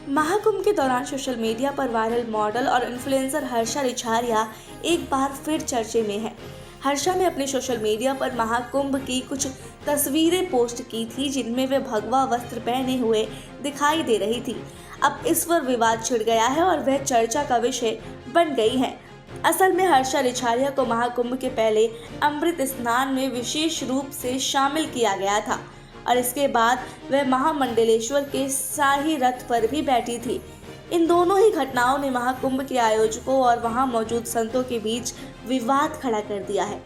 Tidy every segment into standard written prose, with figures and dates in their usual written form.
महाकुंभ के दौरान social media पर वायरल मॉडल और इन्फ्लुएंसर हर्षा रिछारिया एक बार फिर चर्चे में है। हर्षा ने अपने सोशल मीडिया पर महाकुंभ की कुछ तस्वीरें पोस्ट की थी जिनमें वे भगवा वस्त्र पहने हुए दिखाई दे रही थी। अब इस पर विवाद छिड़ गया है और वह चर्चा का विषय बन गई है। असल में हर्षा रिछारिया को महाकुंभ के पहले अमृत स्नान में विशेष रूप से शामिल किया गया था और इसके बाद वह महामंडलेश्वर के शाही रथ पर भी बैठी थी। इन दोनों ही घटनाओं ने महाकुंभ के आयोजकों और वहां मौजूद संतों के बीच विवाद खड़ा कर दिया है।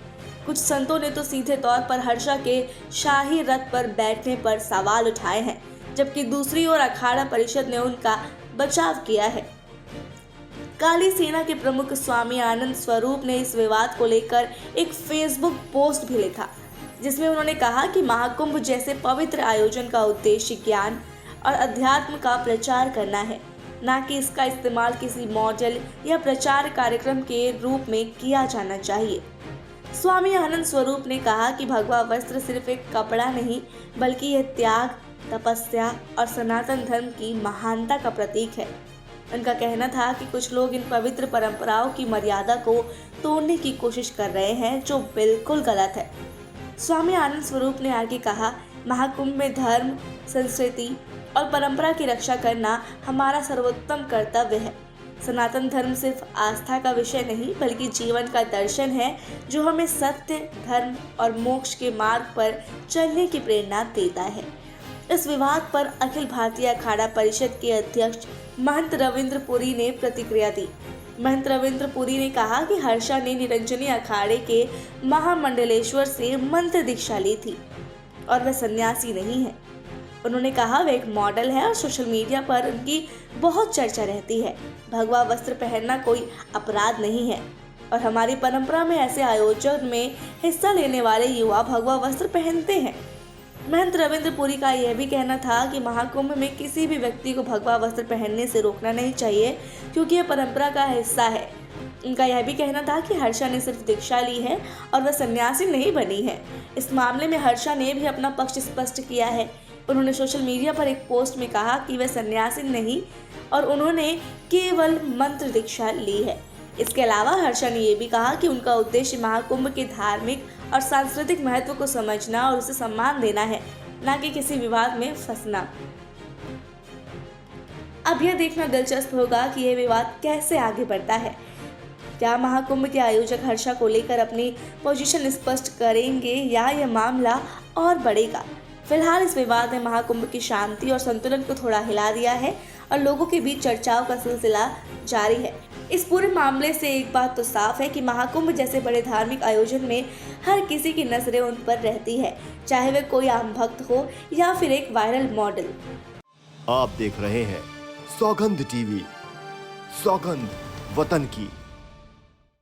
कुछ संतों ने तो सीधे तौर पर हर्षा के शाही रथ पर बैठने पर सवाल उठाए हैं, जबकि दूसरी ओर अखाड़ा परिषद ने उनका बचाव किया है। काली सेना के प्रमुख स्वामी आनंद स्वरूप ने इस विवाद को लेकर एक फेसबुक पोस्ट भी लिखा, जिसमें उन्होंने कहा कि महाकुंभ जैसे पवित्र आयोजन का उद्देश्य ज्ञान और अध्यात्म का प्रचार करना है, न कि इसका इस्तेमाल किसी मॉडल या प्रचार कार्यक्रम के रूप में किया जाना चाहिए। स्वामी आनंद स्वरूप ने कहा कि भगवा वस्त्र सिर्फ एक कपड़ा नहीं, बल्कि यह त्याग, तपस्या और सनातन धर्म की महानता का प्रतीक है। उनका कहना था कि कुछ लोग इन पवित्र परंपराओं की मर्यादा को तोड़ने की कोशिश कर रहे हैं, जो बिल्कुल गलत है। स्वामी आनंद स्वरूप ने आगे कहा, महाकुंभ में धर्म, संस्कृति और परंपरा की रक्षा करना हमारा सर्वोत्तम कर्तव्य है। सनातन धर्म सिर्फ आस्था का विषय नहीं, बल्कि जीवन का दर्शन है, जो हमें सत्य, धर्म और मोक्ष के मार्ग पर चलने की प्रेरणा देता है। इस विवाद पर अखिल भारतीय अखाड़ा परिषद के अध्यक्ष महंत रविंद्र पुरी ने प्रतिक्रिया दी। महंत रविंद्र पुरी ने कहा कि हर्षा ने निरंजनी अखाड़े के महामंडलेश्वर से मंत्र दीक्षा ली थी और वह सन्यासी नहीं है। उन्होंने कहा वह एक मॉडल है और सोशल मीडिया पर उनकी बहुत चर्चा रहती है। भगवा वस्त्र पहनना कोई अपराध नहीं है और हमारी परंपरा में ऐसे आयोजन में हिस्सा लेने वाले युवा भगवा वस्त्र पहनते हैं। महंत रविंद्र पुरी का यह भी कहना था कि महाकुंभ में किसी भी व्यक्ति को भगवा वस्त्र पहनने से रोकना नहीं चाहिए, क्योंकि यह परंपरा का हिस्सा है। उनका यह भी कहना था कि हर्षा ने सिर्फ दीक्षा ली है और वह सन्यासी नहीं बनी है। इस मामले में हर्षा ने भी अपना पक्ष स्पष्ट किया है। उन्होंने सोशल मीडिया पर एक पोस्ट में कहा कि वह सन्यासी नहीं और उन्होंने केवल मंत्र दीक्षा ली है। इसके अलावा हर्षा ने यह भी कहा कि उनका उद्देश्य महाकुंभ के धार्मिक और सांस्कृतिक महत्व को समझना और उसे सम्मान देना है, न कि किसी विवाद में फंसना। अब यह देखना दिलचस्प होगा कि यह विवाद कैसे आगे बढ़ता है। क्या महाकुंभ के आयोजक हर्षा को लेकर अपनी पोजीशन स्पष्ट करेंगे या यह मामला और बढ़ेगा? फिलहाल इस विवाद ने महाकुंभ की शांति और संतुलन को थोड़ा हिला दिया है और लोगों के बीच चर्चाओं का सिलसिला जारी है। इस पूरे मामले से एक बात तो साफ है कि महाकुंभ जैसे बड़े धार्मिक आयोजन में हर किसी की नजरें उन पर रहती है, चाहे वह कोई आम भक्त हो या फिर एक वायरल मॉडल। आप देख रहे हैं सौगंध टीवी, सौगंध वतन की।